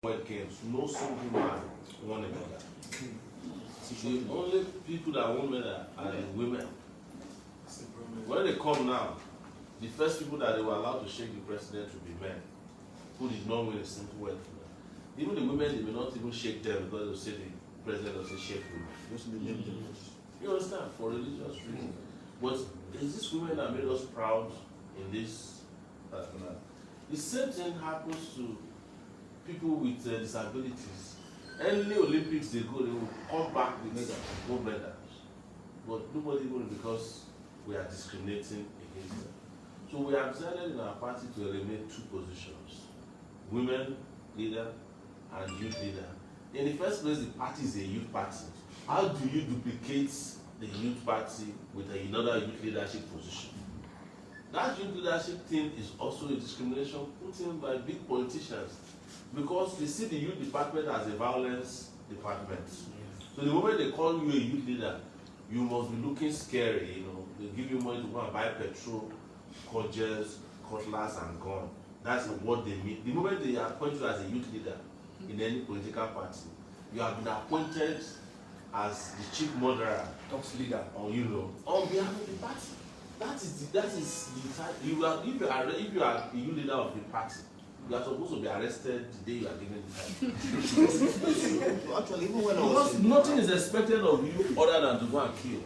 Commonwealth Games, no single man won a medal. The only people that won medal are the women. When they come now, the first people that they were allowed to shake the president would be men, who did not win a single medal. Even the women, they may not even shake them because they'll say the president doesn't shake women. You understand? For religious reasons. But there's this women that made us proud in this particular. The same thing happens to people with disabilities. Any Olympics they go, they will come back with gold medals. But nobody will, because we are discriminating against them. So we have decided in our party to eliminate two positions: women leader and youth leader. In the first place, the party is a youth party. How do you duplicate the youth party with another youth leadership position? That youth leadership thing is also a discrimination put in by big politicians, because they see the youth department as a violence department. So the moment they call you a youth leader, you must be looking scary. You know, they give you money to go and buy petrol, cudgels, cutlass, and gun. That's what they mean. The moment they appoint you as a youth leader in any political party, you have been appointed as the chief murderer, talks leader, or on behalf of the party. That is the type. If you are the youth leader of the party, you are supposed to be arrested the day you are given the title. Actually, even when because nothing is expected of you other than to go and kill.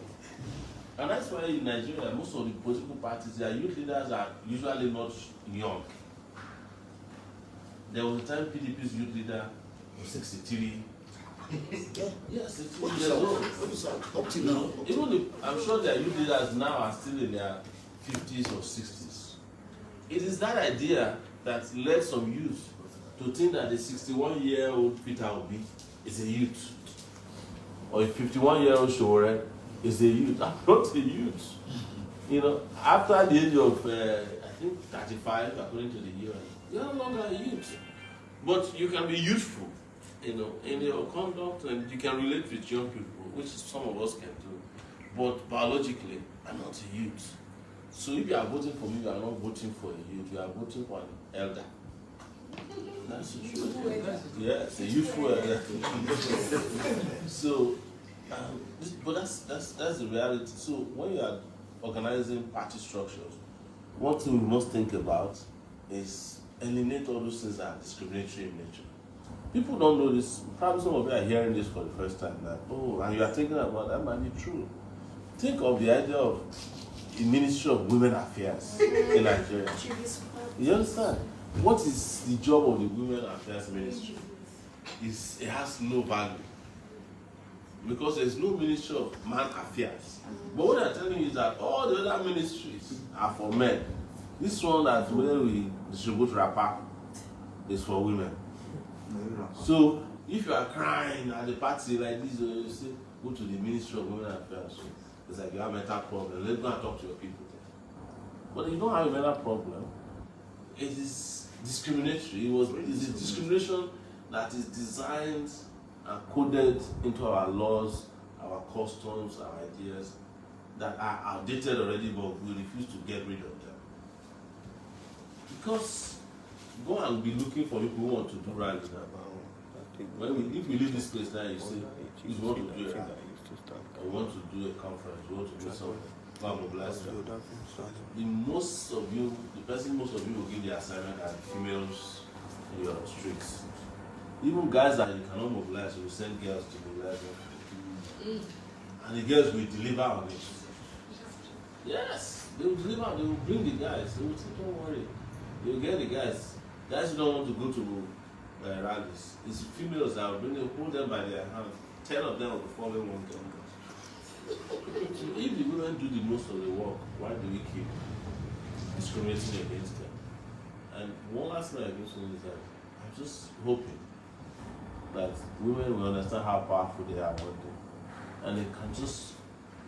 And that's why in Nigeria, most of the political parties, their youth leaders are usually not young. There was a time PDP's youth leader was 63. Yes, 63 years old. Up to now. Even I'm sure their youth leaders now are still in their 50s or 60s. It is that idea that led some youth to think that the 61-year-old Peter Obi is a youth, or a 51-year-old Sowore is a youth. I'm not a youth. You know, after the age of I think 35, according to the UN, you're no longer a youth. But you can be youthful, you know, in your conduct, and you can relate with young people, which some of us can do. But biologically, I'm not a youth. So if you are voting for me, you are not voting for a youth, you are voting for an elder. That's the truth. Yes, a youthful elder. So, but that's the reality. So when you are organizing party structures, one thing we must think about is eliminate all those things that are discriminatory in nature. People don't know this. Probably some of you are hearing this for the first time. That, oh, and you are thinking about that might be true. Think of the idea of the Ministry of Women Affairs in Nigeria. You understand? What is the job of the Women Affairs Ministry? It has no value. Because there is no Ministry of Man Affairs. But what I'm telling you is that all the other ministries are for men. This one that where we distribute wrapper is for women. So if you are crying at the party like this, you say, go to the Ministry of Women Affairs. So it's like you have a mental problem. Let's go and talk to your people. But you don't have a mental problem. It is discriminatory. It's a discrimination that is designed and coded into our laws, our customs, our ideas that are outdated already, but we refuse to get rid of them. Because go and be looking for people who want to do right with them. If we leave this place now, you say, you want to do a rally, or you want to do a conference, you want to do something, go and mobilize them. Most of you will give the assignment are females in your streets. Even guys that you cannot mobilize, you will send girls to mobilize them. And the girls will deliver on it. Yes, they will deliver, they will bring the guys, they will say, don't worry. They will get the guys. Guys who don't want to go to rallies. It's females that will bring them, hold them by their hand. 10 of them will be following one girl. So if the women do the most of the work, why do we keep discriminating against them? And one last thing I can say is that I'm just hoping that women will understand how powerful they are one day. And they can just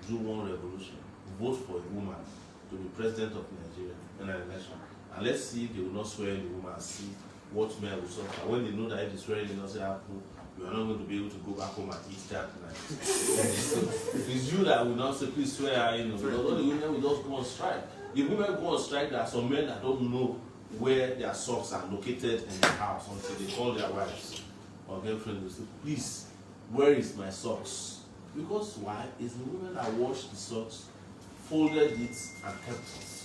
do one revolution. Vote for a woman to be president of Nigeria in an election. And let's see if they will not swear in the woman and see what men will suffer. When they know that if the swearing doesn't happen, you are not going to be able to go back home and eat that night. It's you that will not say, please swear, because all the women will just go on strike. If women go on strike, there are some men that don't know where their socks are located in the house until they call their wives or girlfriend and say, please, where is my socks? Because why? It's the women that wash the socks, folded it, and kept it.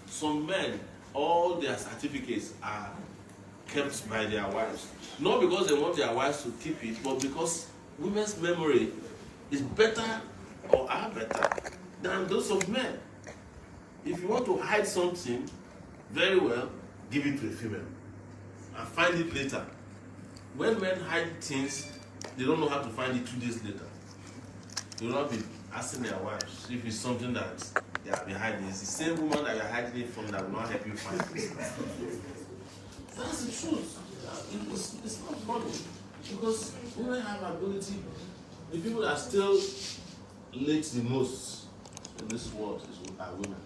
Some men, all their certificates are kept by their wives. Not because they want their wives to keep it, but because women's memory is better or are better than those of men. If you want to hide something very well, give it to a female and find it later. When men hide things, they don't know how to find it 2 days later. They will not be asking their wives if it's something that they are behind. It's the same woman that you are hiding it from that will not help you find it. That's the truth. It's not funny. Because women have ability. The people that still late the most in this world are women.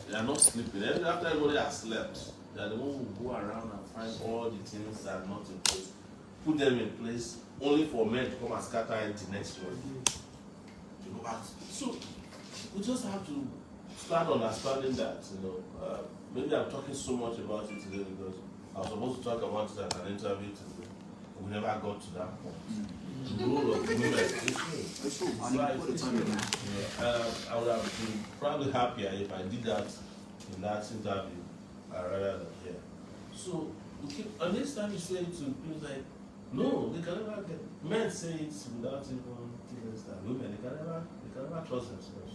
They are not sleeping. After everybody has slept, they are the ones who go around and find all the things that are not in place. Put them in place only for men to come and scatter it next week. To go back. So we just have to start understanding that, maybe I'm talking so much about it today because I was supposed to talk about it at an interview today. We never got to that point. The role of women is true. I would have been probably happier if I did that in that interview rather than here. So we keep, and next time you say it to people like, no, they can never get. Men say it without even thinking that women they can never trust themselves.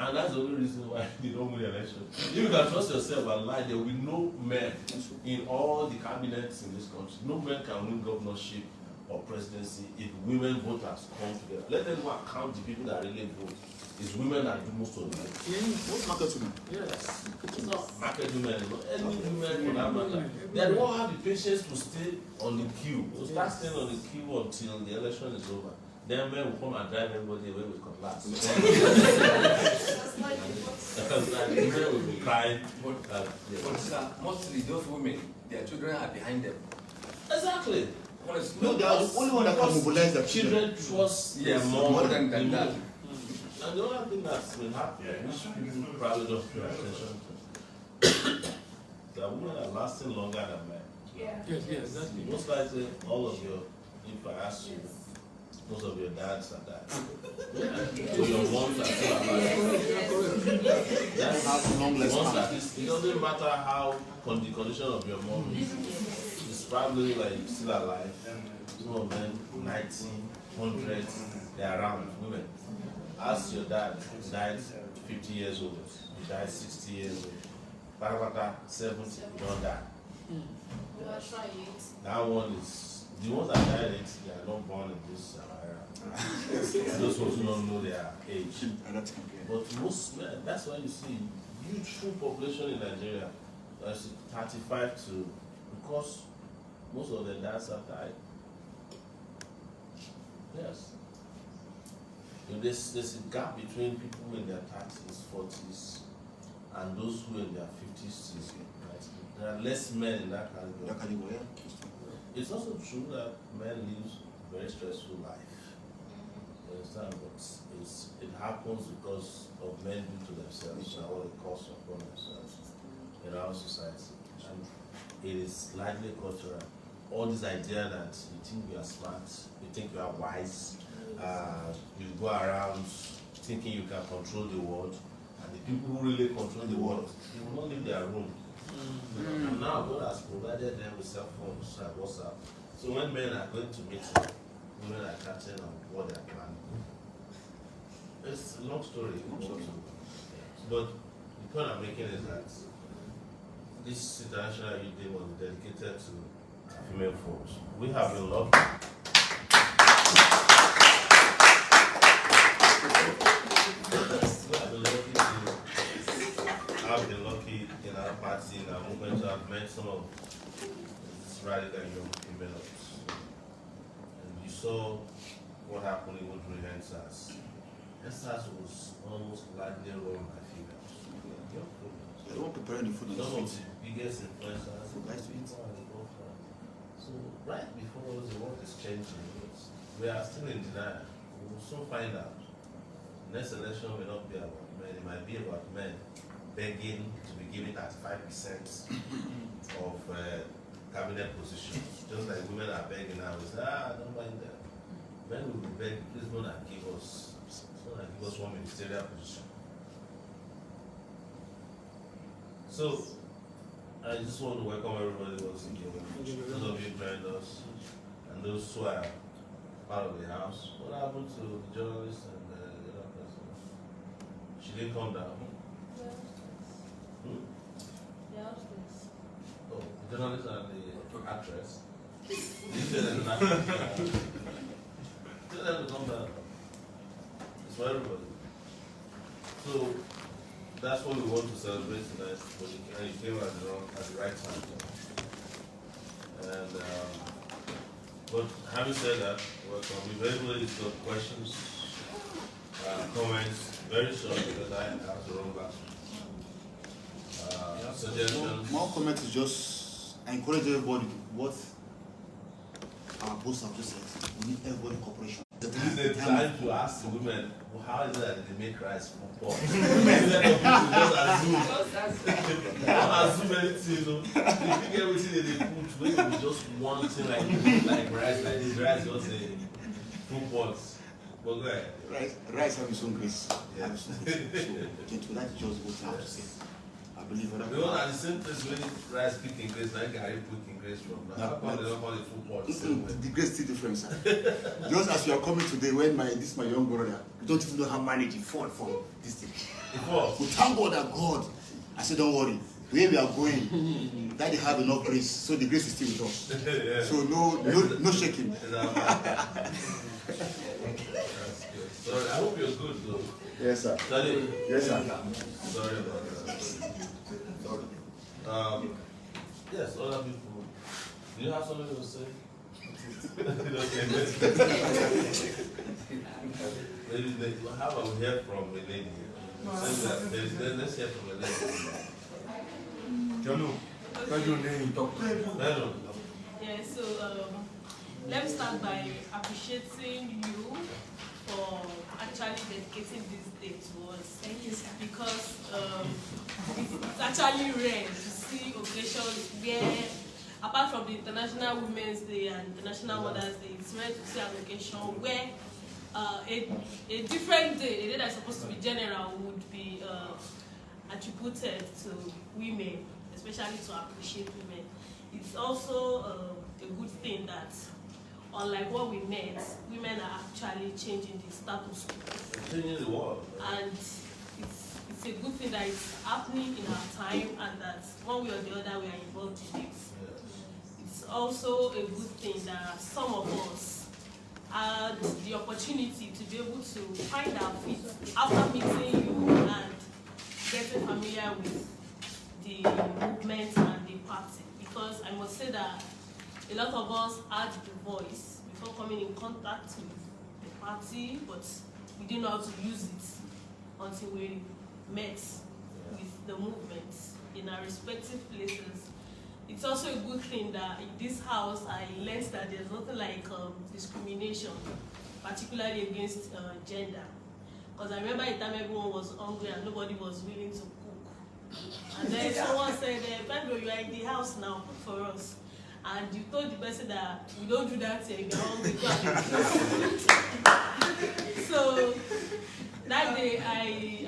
And that's the only reason why they don't win the election. If you can trust yourself and lie, there will be no men in all the cabinets in this country. No men can win governorship or presidency if women voters come together. Let them go and count the people that really vote. It's women that do most of the voting. What's market women? Yes. It's not market women. Any women for that matter. They don't have the patience to stay on the queue. To start staying on the queue until the election is over. Then men will come and drive everybody away with cutlass. Women will be crying. But mostly those women, their children are behind them. Exactly. No, they are the only one that can mobilize their children. Trust yes, more than that. And the other thing that's been happening, which people probably don't pay attention to, that women are lasting longer than men. Yes, exactly. Most likely, all of your, if I ask you, most of your dads are died. So your moms are still alive. That's long lifespan. it doesn't matter how the condition of your mom is. It's probably like still alive. Some of them 90, 100, they're around women. Ask your dad, he died 50 years old, he died 60 years old. Parapata 70, you don't die. That one is the ones that died they are not born in this era. Those ones who don't know their age. But most men, that's why you see huge full population in Nigeria. That's 35 to, because most of the dads have died. Yes. There's a gap between people in their 30s, 40s, and those who are in their 50s, 60s. Right? There are less men in that category. It's also true that men live a very stressful life. You understand? But it happens because of men do to themselves and what it costs upon themselves in our society. And it is largely cultural. All this idea that you think you are smart, you think you are wise, you go around thinking you can control the world, and the people who really control the world, they will not leave their room. And now God has provided them with cell phones and WhatsApp. So when men are going to meet them, women are chatting on what they are planning. It's a long story. But the point I'm making is that this International Youth Day was dedicated to female folks. We have been lucky. I've been lucky in our party, in our movement, to have met some of these radical young females. And you saw what happened even during NSAS. NSAS was almost largely run by females. Young females. They were preparing the food Some on of the the biggest influencers. for guys to eat. So right before the world is changing, we are still in denial. We will soon find out. Next election will not be about men, it might be about men begging to be given 35% of cabinet positions. Just like women are begging now, we say, don't mind them. Men will be begging, please don't give us, one ministerial position. So, I just want to welcome everybody once again. Those of you who joined us, and those who are part of the house. What happened to the journalist and the other person? She didn't come down. Oh, the journalist and the actress. You said that an actress. Tell them to come down. It's for everybody. So that's what we want to celebrate tonight. But you came at the right time. And but having said that, welcome. If anybody's got questions, comments, very short because I have to run back. Suggestions. More comment is just I encourage everybody what our boss have just said. We need everybody cooperation. This is the time to ask the women, well, how is it that they make rice from pork? Just assume anything, you know. If you get everything that they put, when you just one thing like rice, like this rice, just a full pot. But go ahead. Rice have its own grace. Yeah. Have its own grace. So, to that is just what I have to say. I believe that. Because at the same place when rice picking grace, like Gary picking grace from. Now, how come they don't call it full pot? The grace still different, sir. Just as you are coming today, when my young brother, you don't even know how manage it fall from this thing. It falls. We thank God that God. I said, don't worry. Where we are going, that they have enough grace, so the grace is still with us. Yeah. So no shaking. That's good. Sorry, I hope you're good though. Yes, sir. Daddy? Yes, sir. Sorry about that. Yes, other people. Do you have something to say? Maybe how about we hear from a lady? Let's hear from a lady. Jonu, what's your name? Yeah, so let me start by appreciating you for actually dedicating this day to us. Thank you, sir. Because it's actually rare to see occasions where, apart from the International Women's Day and International Mother's Day, it's rare to see an occasion where a different day, a day that's supposed to be general, would be attributed to women, especially to appreciate women. It's also a good thing that, unlike what we met, women are actually changing the status quo. Changing the world. And it's a good thing that it's happening in our time, and that one way or the other we are involved in it. Yes. It's also a good thing that some of us had the opportunity to be able to find our feet after meeting you and getting familiar with the movement and the party. Because I must say that a lot of us had the voice before coming in contact with the party, but we didn't know how to use it until we met with the movement in our respective places. It's also a good thing that in this house I learned that there's nothing like discrimination, particularly against gender. Because I remember a time everyone was hungry and nobody was willing to cook. And then someone said, Pedro, you are in the house now, cook for us. And you told the person that we don't do that here, we are hungry. So that day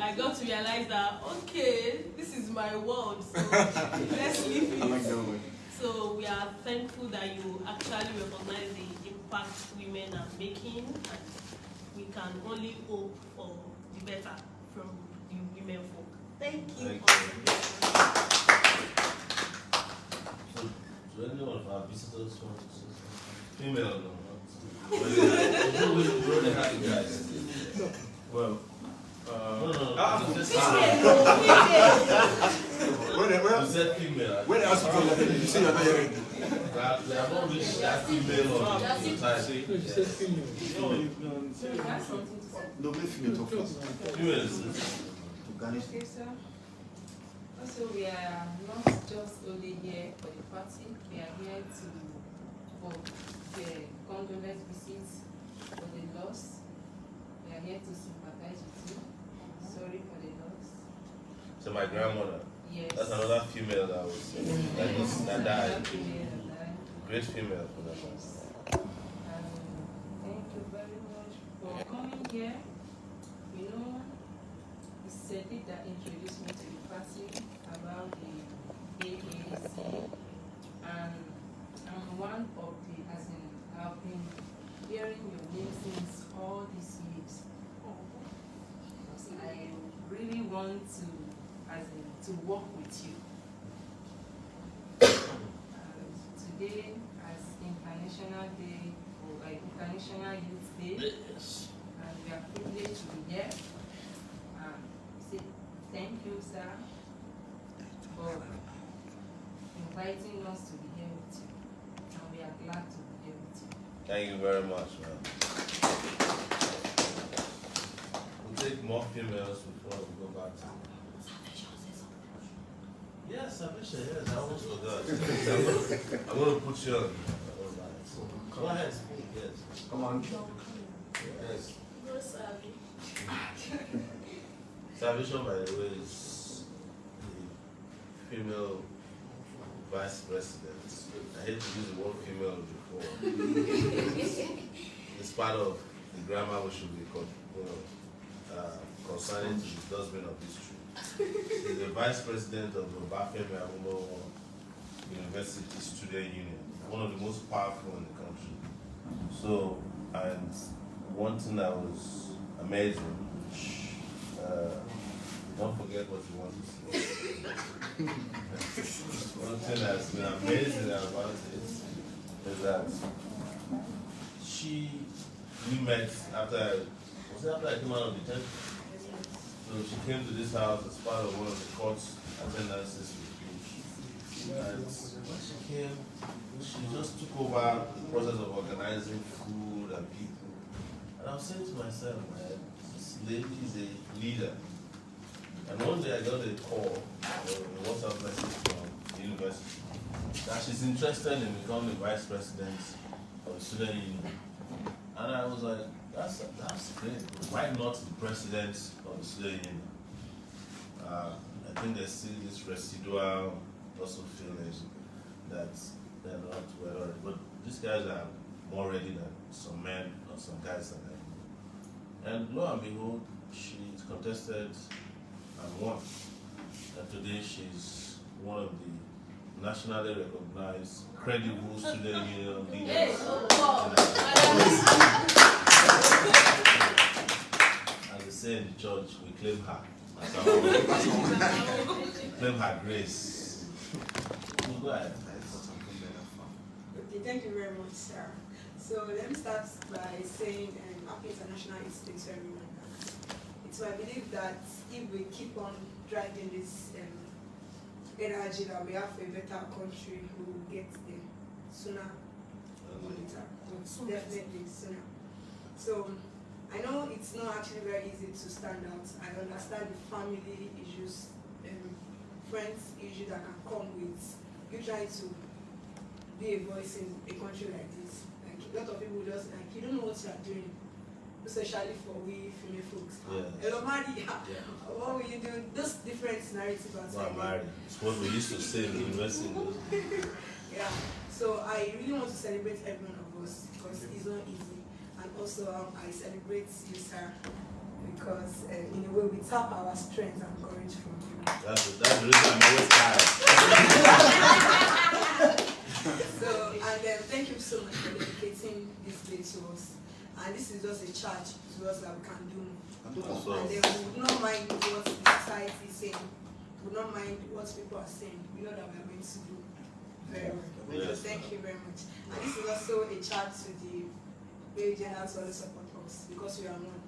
I got to realize that, okay, this is my world, so let's live it. I like that one. So we are thankful that you actually recognize the impact women are making, and we can only hope for the better from the women folk. Thank you. So any of our visitors want to say something? Female or not? Well, You said female. When I asked you, you say you're not hearing. They have not reached that female or society. No, let female talk first. Females. To garnish. Okay, sir. Also, we are not just only here for the party. We are here for the condolence visits for the loss. We are here to sympathize with you. Sorry for the loss. So my grandmother. Yes. That's another female that was that died. Great female for that one. Thank you very much for coming here. You know, it's Sadiq that introduced me to the party about the AAC, and I'm one of the, as in, I've been hearing your name since all these years. I really want to, as in, to work with you. Today, as International Day, or International Youth Day, and we are privileged to be here. Say thank you, sir, for inviting us to be here with you, and we are glad to be here with you. Thank you very much, man. We'll take more females before we go back to. Yes, salvation, yes, I almost forgot. I'm going to put you on. Go ahead, speak, yes. Come on. Yes. Salvation, by the way, is the female vice president. I hate to use the word female before. It's part of the grammar we should be concerning to the dustbin of history. She's the vice president of the Obafemi Awolowo University Student Union, one of the most powerful in the country. So, and one thing that was amazing, don't forget what you want to say. One thing that's been amazing about it is that we met after I came out of detention. So she came to this house as part of one of the court's attendances with me. And when she came, she just took over the process of organizing food and people. And I was saying to myself, man, this lady is a leader. And one day I got a call, a WhatsApp message from the university, that she's interested in becoming the vice president of the student union. And I was like, that's great. Why not the president of the student union? I think there's still this residual also feeling that they're not well ready. But these guys are more ready than some men or some guys than them. And lo and behold, she contested and won. And today she's one of the nationally recognized, credible student union leaders. As they say in the church, we claim her as our own. We claim her grace. We'll go ahead. Okay, thank you very much, sir. So let me start by saying Happy International Youth Day to everyone. It's my belief that if we keep on driving this energy that we have for a better country, we will get there sooner or later. Definitely sooner. So I know it's not actually very easy to stand out. I understand the family issues, friends issues that can come with you trying to be a voice in a country like this. Like a lot of people just like, you don't know what you are doing, especially for we female folks. Hello, Marty. What will you do? Those different narratives. Well, married. It's what we used to say in the university. Yeah. So I really want to celebrate every one of us because it's not easy. And also I celebrate you, sir, because in a way we tap our strength and courage from you. That's the reason I'm always tired. So, and thank you so much for dedicating this day to us. And this is just a charge to us that we can do. So, And we would not mind what the society is saying. We would not mind what people are saying. We know that we are going to do very well. Yes. Thank you very much. And this is also a charge to the agents to always support us because we are one.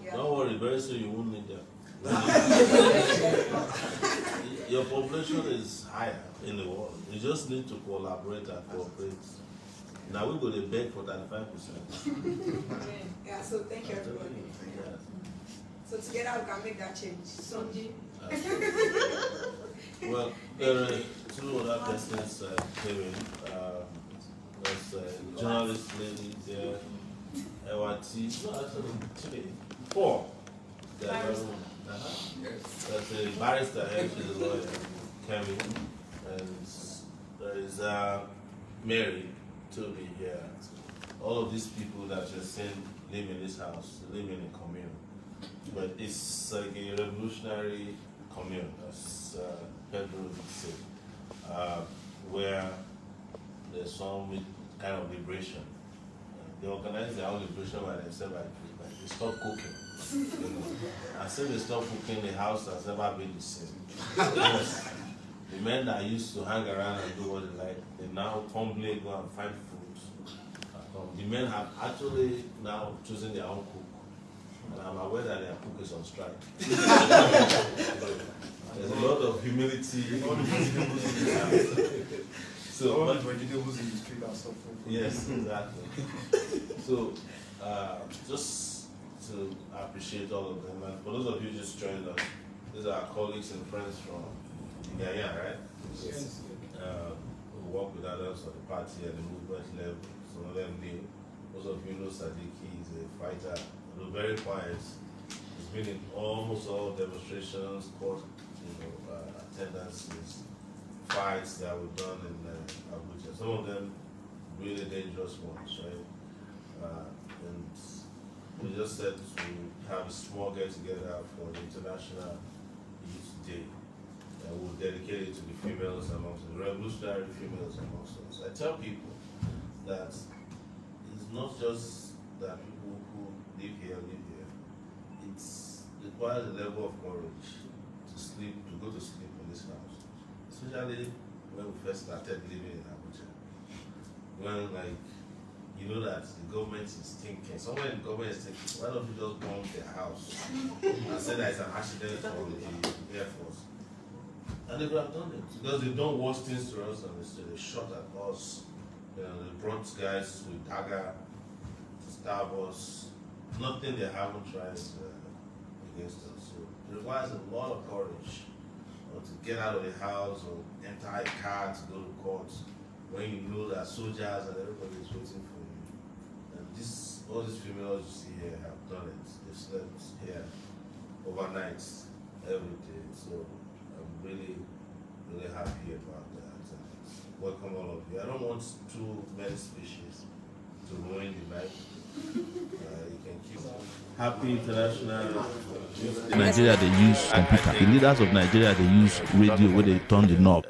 Yeah. don't worry, very soon you won't need them. Your population is higher in the world. You just need to collaborate and cooperate. Now we're going to beg for 35%. Yeah, so thank you everybody. Yeah. So together we can make that change. Someday. Well, there are two other persons came in. There's a journalist lady there, Ewati. No, actually, 4. There are Yes. There's a barrister here, she's a lawyer, Kemi, and there is Mary, Toby here. All of these people that you're seeing live in this house, live in a commune. But it's like a revolutionary commune, as Pedro would say, where there's some kind of liberation. They organize their own liberation by themselves, like they stop cooking. You know. And since they stop cooking, the house has never been the same. Yes. The men that used to hang around and do what they like, they now humbly go and find food. The men have actually now chosen their own cook. And I'm aware that their cook is on strike. There's a lot of humility. So, All the vegetables in the street are suffering. yes, exactly. So, just to appreciate all of them, and for those of you just joined us, these are our colleagues and friends from Guyana, right? Yes. Who work with others at the party at the movement level. Some of them knew. Most of you know Sadiki is a fighter, although very quiet. He's been in almost all demonstrations, court, attendances, fights that were done in Abuja. Some of them really dangerous ones, right? And we just said to have a small get together for the International Youth Day. And we'll dedicate it to the females amongst us, the revolutionary females amongst us. I tell people that it's not just that people who live here. It requires a level of courage to go to sleep in this house. Especially when we first started living in Abuja. When you know that the government is thinking, somewhere in the government is thinking, why don't you just bomb their house and say that it's an accident from the Air Force? And they could have done it because they've done worse things to us, and they shot at us. They brought guys with dagger to stab us. Nothing they haven't tried against us. So it requires a lot of courage to get out of the house or enter a car to go to court when you know that soldiers and everybody is waiting for you. And all these females you see here have done it. They've slept here overnight, every day. So I'm really, really happy about that. Welcome all of you. I don't want too many species to ruin the night. You can keep Happy International Youth Day. Nigeria, they use computer. The leaders of Nigeria, they use radio where they turn the knob.